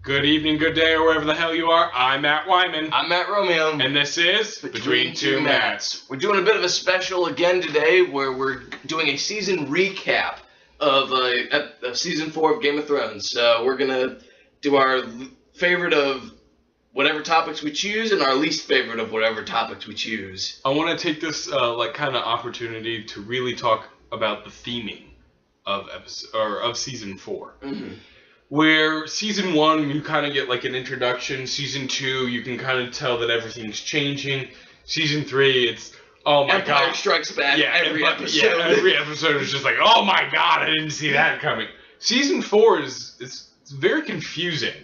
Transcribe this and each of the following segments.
Good evening, good day, or wherever the hell you are. I'm Matt Wyman. I'm Matt Romeo. And this is Between Two Matts. We're doing a bit of a special again today where we're doing a season recap of Season 4 of Game of Thrones. So we're going to do our favorite of whatever topics we choose and our least favorite of whatever topics we choose. I want to take this kind of opportunity to really talk about the theming of Season 4. Mm-hmm. Where Season 1, you kind of get like an introduction. Season 2, you can kind of tell that everything's changing. Season 3, it's, oh my god. Empire Strikes Back every episode. Yeah, every episode is just like, oh my god, I didn't see that coming. Season 4 is very confusing.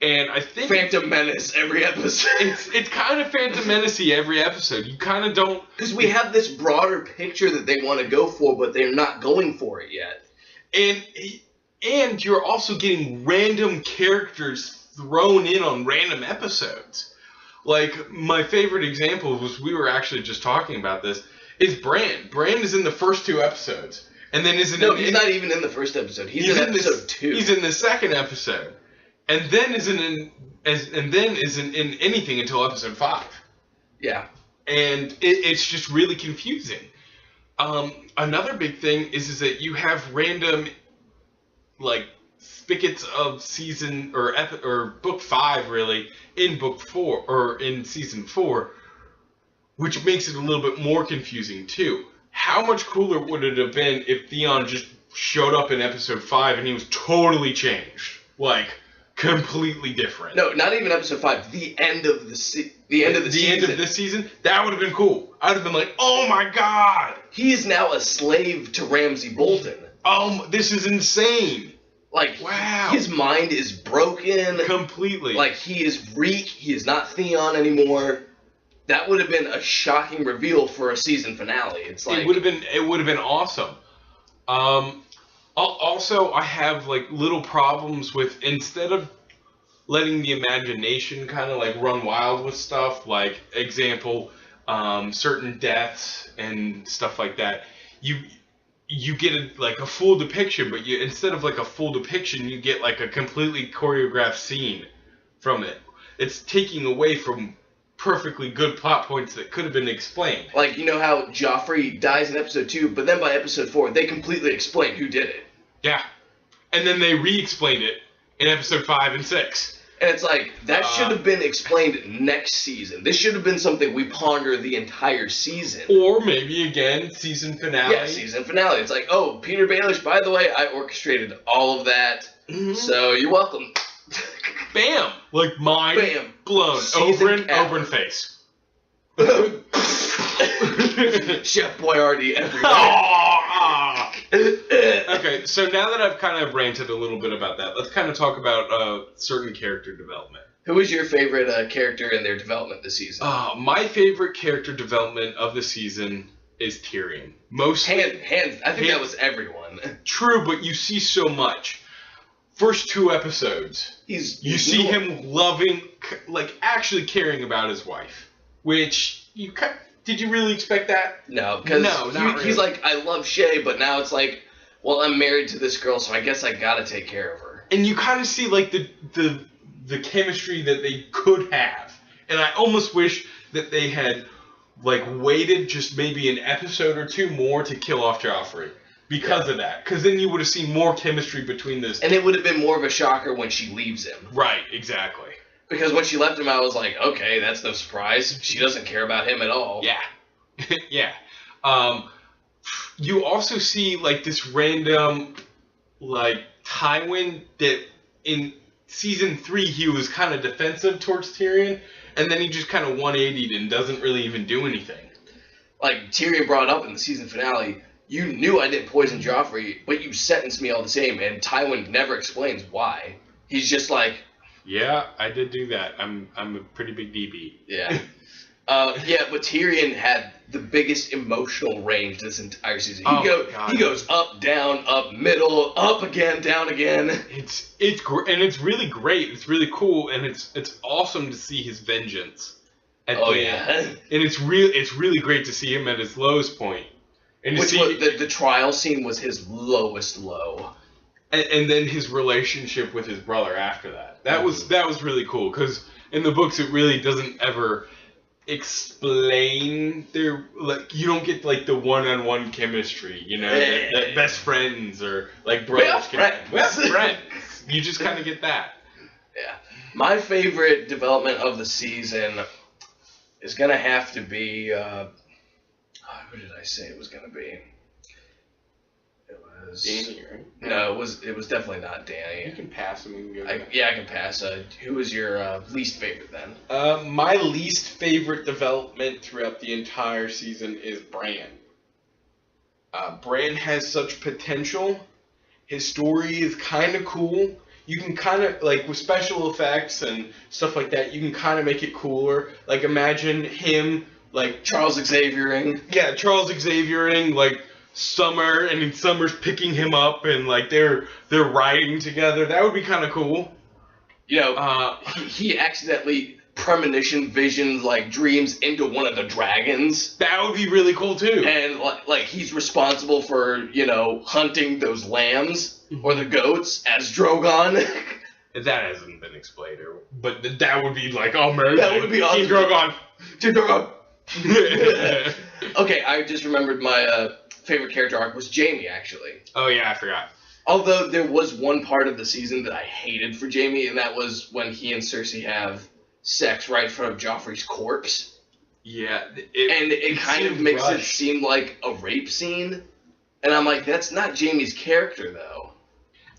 And I think Phantom Menace every episode. It's kind of Phantom Menace-y every episode. You kind of don't... Because we have this broader picture that they want to go for, but they're not going for it yet. And you're also getting random characters thrown in on random episodes. Like, my favorite example was, we were actually just talking about this, is Bran. Bran is in the first 2 episodes. And then he's not even in the first episode. He's in episode 2. He's in the second episode. And then isn't in anything until episode 5. Yeah. And it's just really confusing. Another big thing is that you have random... like spigots of season or book 5 really in book 4 or in season 4, which makes it a little bit more confusing too. How much cooler would it have been if Theon just showed up in episode 5 and he was totally changed, like completely different? No, not even episode 5. The end of the season. End of this season. That would have been cool. I'd have been like, oh my god, he is now a slave to Ramsay Bolton. This is insane. Like, wow. His mind is broken. Completely. Like, he is Reek. He is not Theon anymore. That would have been a shocking reveal for a season finale. It's like... It would have been awesome. Also, I have, like, little problems with, instead of letting the imagination kind of, like, run wild with stuff, like, example, certain deaths and stuff like that, you get a full depiction, but instead of like a full depiction, you get like a completely choreographed scene from it. It's taking away from perfectly good plot points that could have been explained. Like, you know how Joffrey dies in episode 2, but then by episode 4, they completely explain who did it. Yeah. And then they re-explained it in episode 5 and 6. And it's like, that should have been explained next season. This should have been something we ponder the entire season. Or maybe, again, season finale. Yeah, season finale. It's like, oh, Peter Baelish, by the way, I orchestrated all of that. Mm-hmm. So, you're welcome. Bam! Like, mind Bam. Blown. Over in face. Chef Boyardee everywhere. Okay, so now that I've kind of ranted a little bit about that, let's kind of talk about certain character development. Who was your favorite character in their development this season? My favorite character development of the season is Tyrion. Mostly, hands. I think that was everyone. True, but you see so much. First 2 episodes, you see him loving, like actually caring about his wife, which did you really expect that? No, because he's like, I love Shay, but now it's like, well, I'm married to this girl, so I guess I gotta take care of her. And you kind of see like the chemistry that they could have, and I almost wish that they had like waited just maybe an episode or 2 more to kill off Joffrey because of that, because then you would have seen more chemistry between this. And it would have been more of a shocker when she leaves him. Right, exactly. Because when she left him, I was like, okay, that's no surprise. She doesn't care about him at all. Yeah. Yeah. You also see, like, this random, like, Tywin that in Season 3, he was kind of defensive towards Tyrion, and then he just kind of 180'd and doesn't really even do anything. Like, Tyrion brought up in the season finale, you knew I didn't poison Joffrey, but you sentenced me all the same, and Tywin never explains why. He's just like... Yeah, I did do that. I'm a pretty big DB. Yeah. Yeah, but Tyrion had the biggest emotional range this entire season. He goes up, down, up, middle, up again, down again. It's really great. It's really cool, and it's awesome to see his vengeance at the end. And it's really great to see him at his lowest point. And the trial scene was his lowest low. and then his relationship with his brother after that. That was really cool, because in the books it really doesn't ever explain their, like, you don't get like the one-on-one chemistry, you know, that best friends or like brothers best friends. You just kind of get that. Yeah. My favorite development of the season is gonna have to be who did I say it was gonna be? It was Danny, right? No, it was definitely not Danny. You can pass him. I can pass. Who was your least favorite then? My least favorite development throughout the entire season is Bran. Bran has such potential. His story is kind of cool. You can kind of, like, with special effects and stuff like that, you can kind of make it cooler. Like, imagine him, like... Charles Xaviering. Yeah, Charles Xaviering, like, Summer, and Summer's picking him up, and, like, they're riding together. That would be kind of cool. You know, he accidentally premonition visions, like, dreams into one of the dragons. That would be really cool, too. And, like he's responsible for, you know, hunting those lambs. Or the goats as Drogon. That hasn't been explained, but that would be like amazing. That would be awesome. Team Drogon. Team Drogon. Okay, I just remembered my favorite character arc was Jaime, actually. Oh yeah, I forgot. Although there was one part of the season that I hated for Jaime, and that was when he and Cersei have sex right in front of Joffrey's corpse. Yeah. It kind of makes it seem like a rape scene. And I'm like, that's not Jaime's character, though.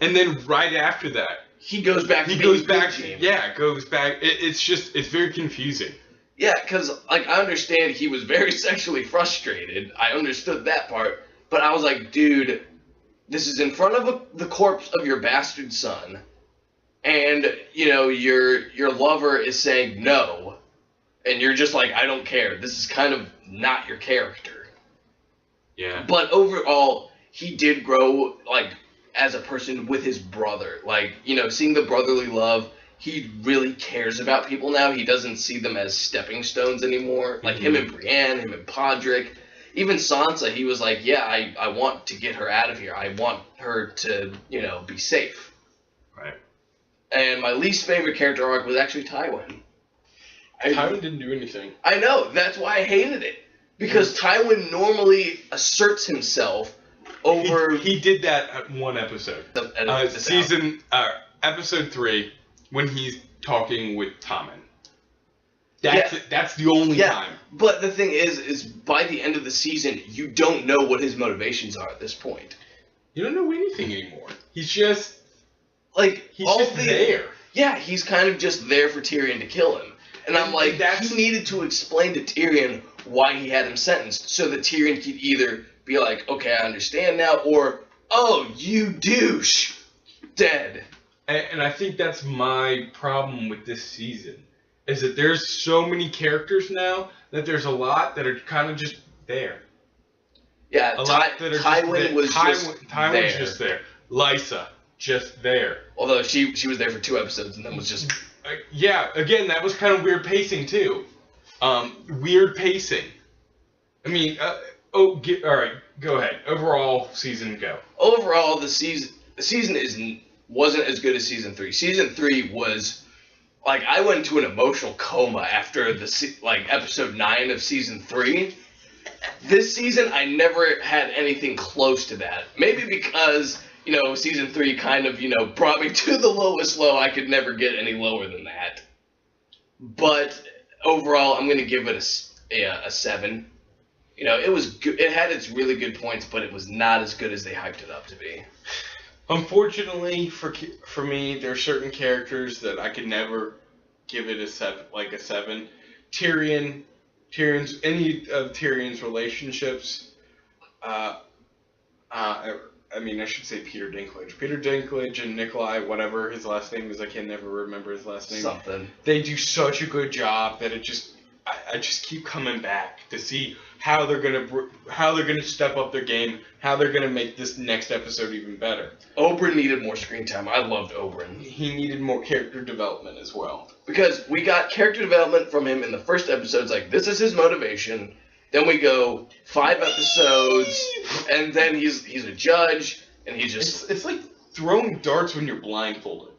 And then right after that, he goes back. Goes back. It's very confusing. Yeah, because like I understand he was very sexually frustrated. I understood that part, but I was like, dude, this is in front of the corpse of your bastard son, and you know your lover is saying no, and you're just like, I don't care. This is kind of not your character. Yeah. But overall, he did grow like as a person with his brother. Like, you know, seeing the brotherly love, he really cares about people now. He doesn't see them as stepping stones anymore. Like him and Brienne, him and Podrick. Even Sansa, he was like, yeah, I want to get her out of here. I want her to, you know, be safe. Right. And my least favorite character arc was actually Tywin. Tywin didn't do anything. I know. That's why I hated it. Because Tywin normally asserts himself over... He did that at one episode. Episode 3, when he's talking with Tommen. That's the only time. But the thing is by the end of the season, you don't know what his motivations are at this point. You don't know anything anymore. He's just... Like, he's just there. Yeah, he's kind of just there for Tyrion to kill him. And I'm like, he needed to explain to Tyrion why he had him sentenced, so that Tyrion could either be like, okay, I understand now, or, oh, you douche, dead. And I think that's my problem with this season, is that there's so many characters now that there's a lot that are kind of just there. Yeah, Tywin was just there. Lysa, just there. Although she was there for 2 episodes and then was just... yeah, again, that was kind of weird pacing, too. Weird pacing. I mean, all right, go ahead. Overall, season, go. Overall, the season wasn't as good as season 3. Season 3 was, like, I went into an emotional coma after episode 9 of season 3. This season, I never had anything close to that. Maybe because, you know, season 3 kind of, you know, brought me to the lowest low. I could never get any lower than that. But overall, I'm going to give it a 7. You know, it was good. It had its really good points, but it was not as good as they hyped it up to be. Unfortunately for me, there are certain characters that I could never give it a 7. Any of Tyrion's relationships. I mean, I should say Peter Dinklage. Peter Dinklage and Nikolai, whatever his last name is, I can never remember his last name. Something. They do such a good job that I just keep coming back to see how they're gonna step up their game, how they're gonna make this next episode even better. Oberyn needed more screen time. I loved Oberyn. He needed more character development as well. Because we got character development from him in the first episodes, like, this is his motivation. Then we go 5 episodes, and then he's a judge, and he's just... It's like throwing darts when you're blindfolded.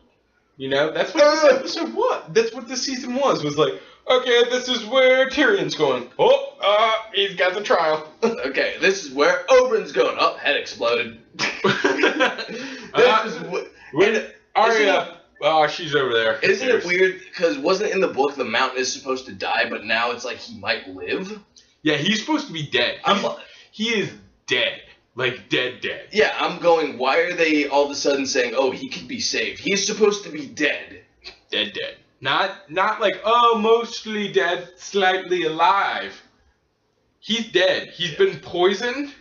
You know, that's what this episode was. That's what this season was. Was like, okay, this is where Tyrion's going. Oh, he's got the trial. Okay, this is where Oberyn's going. Oh, head exploded. Arya. She's over there. Isn't it weird? Because wasn't it in the book the Mountain is supposed to die, but now it's like he might live? Yeah, he's supposed to be dead. He is dead. Like, dead. Yeah, I'm going, why are they all of a sudden saying, oh, he could be saved? He's supposed to be dead. Dead. Not like, oh, mostly dead, slightly alive. He's dead. He's been poisoned,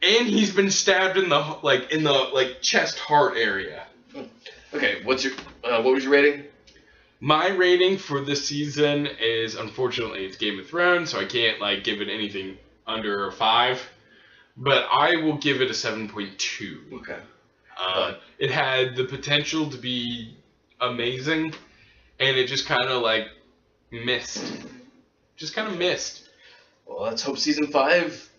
and he's been stabbed in the chest heart area. Okay, what was your rating? My rating for this season is, unfortunately, it's Game of Thrones, so I can't give it anything under a 5. But I will give it a 7.2. Okay. It had the potential to be amazing, and it just kind of missed. Just kind of missed. Well, let's hope season 5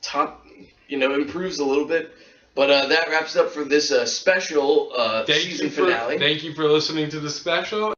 improves a little bit. But that wraps it up for this special season finale. Thank you for listening to the special.